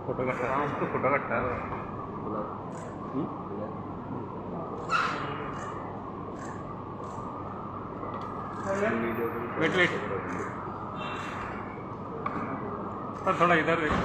Photo कट्टा wait wait sir थोड़ा इधर देखो।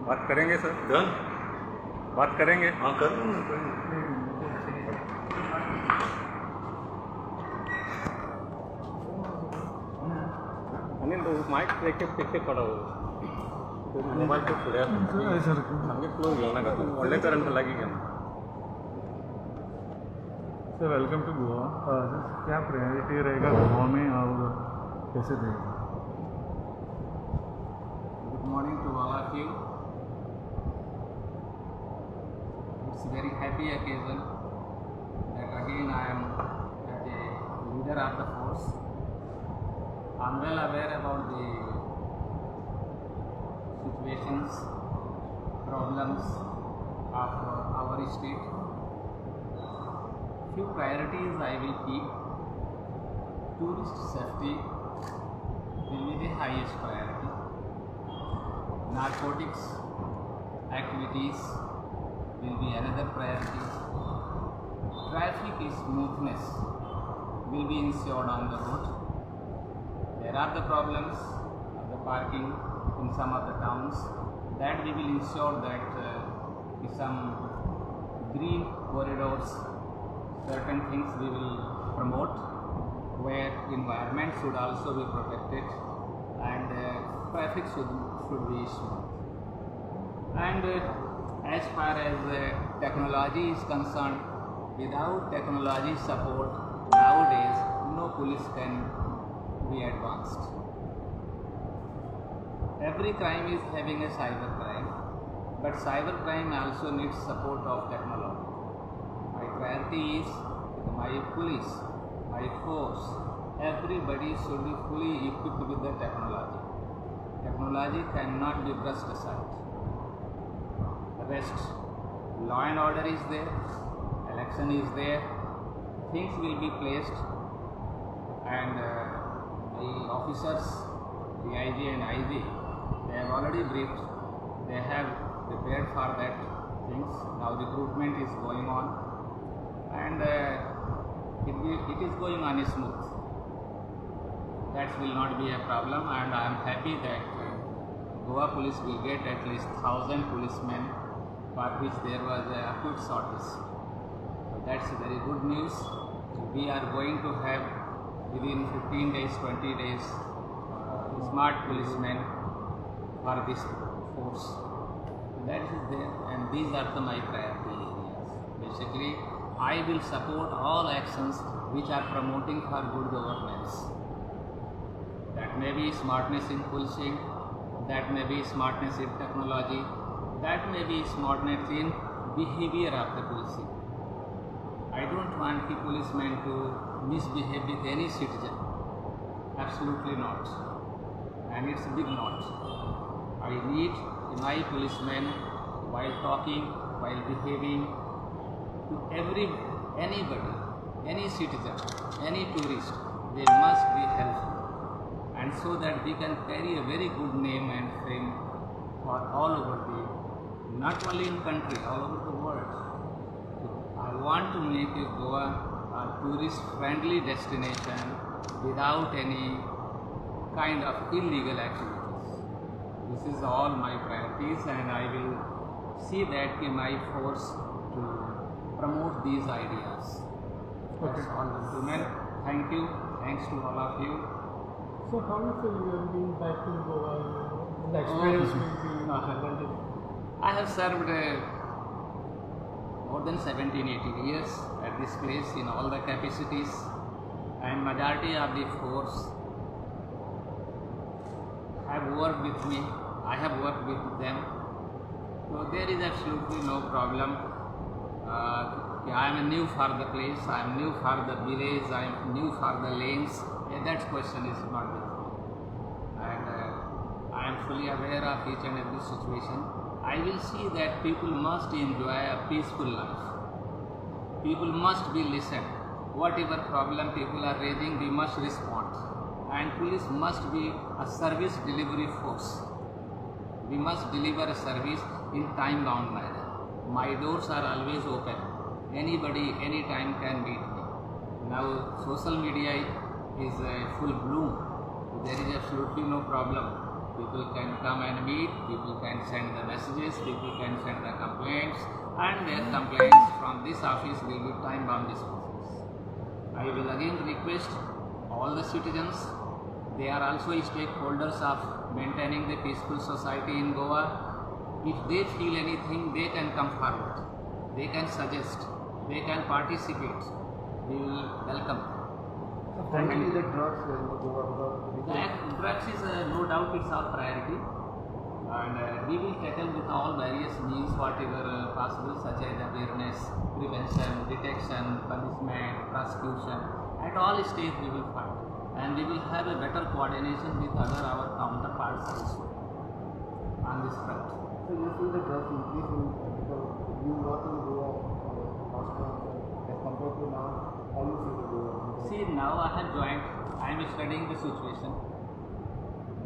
बात करेंगे सर, डन, बात करेंगे। हाँ कर लो ना, अनिल तो माइक लेके पीछे खड़ा हो मोबाइल तो खुले हमें क्लोज होना का ಒಳ್ಳೆ करंट लगी क्या सर वेलकम टू गोवा। क्या प्रायोरिटी रहेगा गोवा में और कैसे देगा? Good morning to all of you. It's a very happy occasion that again I am as a leader of the force. I am well aware about the situations, problems of our state. Few priorities I will keep. Tourist safety will be the highest priority. Narcotics activities will be another priority. Traffic smoothness will be ensured on the road. There are the problems of the parking in some of the towns, that we will ensure that some green corridors, certain things we will promote where environment should also be protected and traffic should be smooth. And as far as technology is concerned, without technology support nowadays no police can be advanced. Every crime is having a cyber crime, but cyber crime also needs support of technology. My priority is my police, my force, everybody should be fully equipped with the technology. Technology cannot be brushed aside. Rest, law and order is there, election is there, things will be placed, and the officers, the IG and IG, they have already briefed, they have prepared for that things. Now recruitment is going on and it is going on smooth. That will not be a problem, and I am happy that Goa police will get at least 1,000 policemen, for which there was a acute shortage. So that's very good news. We are going to have within 15 days, 20 days, smart policemen for this force. That is there, and these are my priority areas. Basically, I will support all actions which are promoting for good governance. That may be smartness in policing, that may be smartness in technology, that may be smartness in behavior of the policing. I don't want the policeman to misbehave with any citizen. Absolutely not. And it's a big not. I need my policemen, while talking, while behaving to anybody, any citizen, any tourist, they must be helpful, and so that we can carry a very good name and fame for all over not only in country, all over the world. So I want to make Goa a tourist friendly destination without any kind of illegal activities. This is all my priorities, and I will see that in my force to promote these ideas. That's all, gentlemen. Thank you. Thanks to all of you. So how you feel you have been back to Goa? The experience will be wonderful. I have served more than 17-18 years at this place in all the capacities, and majority of the force have worked with me. I have worked with them. So there is absolutely no problem. Okay, I am new for the place, I am new for the village, I am new for the lanes. That question is not with me. And I am fully aware of each and every situation. I will see that people must enjoy a peaceful life. People must be listened. Whatever problem people are raising, we must respond. And police must be a service delivery force. We must deliver a service in time-bound manner. My doors are always open. Anybody, anytime can meet me. Now, social media is full bloom. There is absolutely no problem. People can come and meet, people can send the messages, people can send the complaints, and their complaints from this office will be time-bound disposals. I will again request all the citizens, they are also stakeholders of maintaining the peaceful society in Goa. If they feel anything, they can come forward, they can suggest, they can participate. We will welcome them. Thank you. The drugs in Goa, Drugs is no doubt it's our priority, and we will tackle with all various means whatever possible, such as awareness, prevention, detection, punishment, prosecution. At all stages we will fight, and we will have a better coordination with our counterparts also on this front. so you see the drugs increasing because you work in Goa last time as compared to now. How you see the Goa? See, now I have joined, I am studying the situation.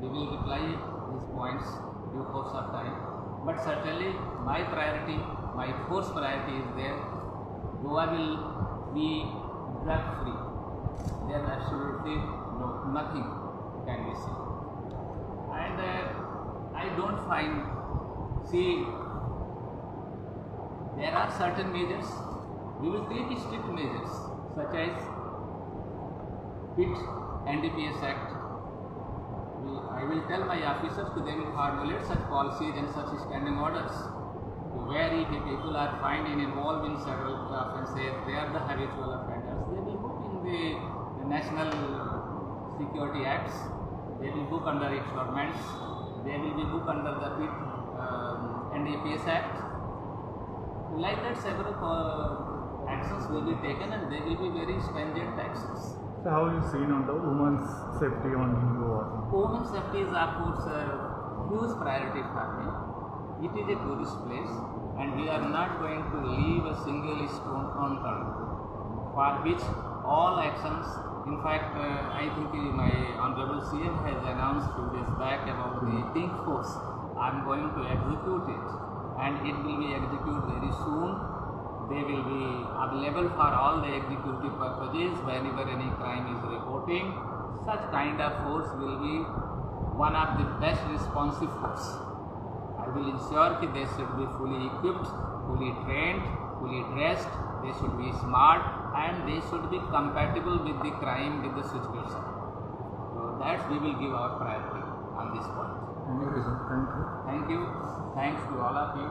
We will reply these points due course of time. But certainly my priority, my first priority is there. Goa will be drug free. There is absolutely nothing can be seen. And I don't find, see, there are certain measures, we will take strict measures such as PIT, NDPS Act. I will tell my officers to they will formulate such policies and such standing orders. Where if people are found involved in several offences, they are the habitual offenders. They will book in the National Security Acts. They will book under installments. They will be booked under the PIT, NDPS Act. Like that, several actions will be taken, and they will be very stringent actions. So how you seen on the women's safety on Goa? Women's safety is of course a huge priority for me. It is a tourist place, and we are not going to leave a single stone unturned, for which all actions, in fact I think my Honorable CM has announced few days back about the pink force. I am going to execute it, and it will be executed very soon. They will be available for all the executive purposes whenever any crime is reporting. Such kind of force will be one of the best responsive force. I will ensure that they should be fully equipped, fully trained, fully dressed, they should be smart, and they should be compatible with the crime, with the situation. So that we will give our priority on this point. Thank you, sir. Thank you. Thank you. Thanks to all of you.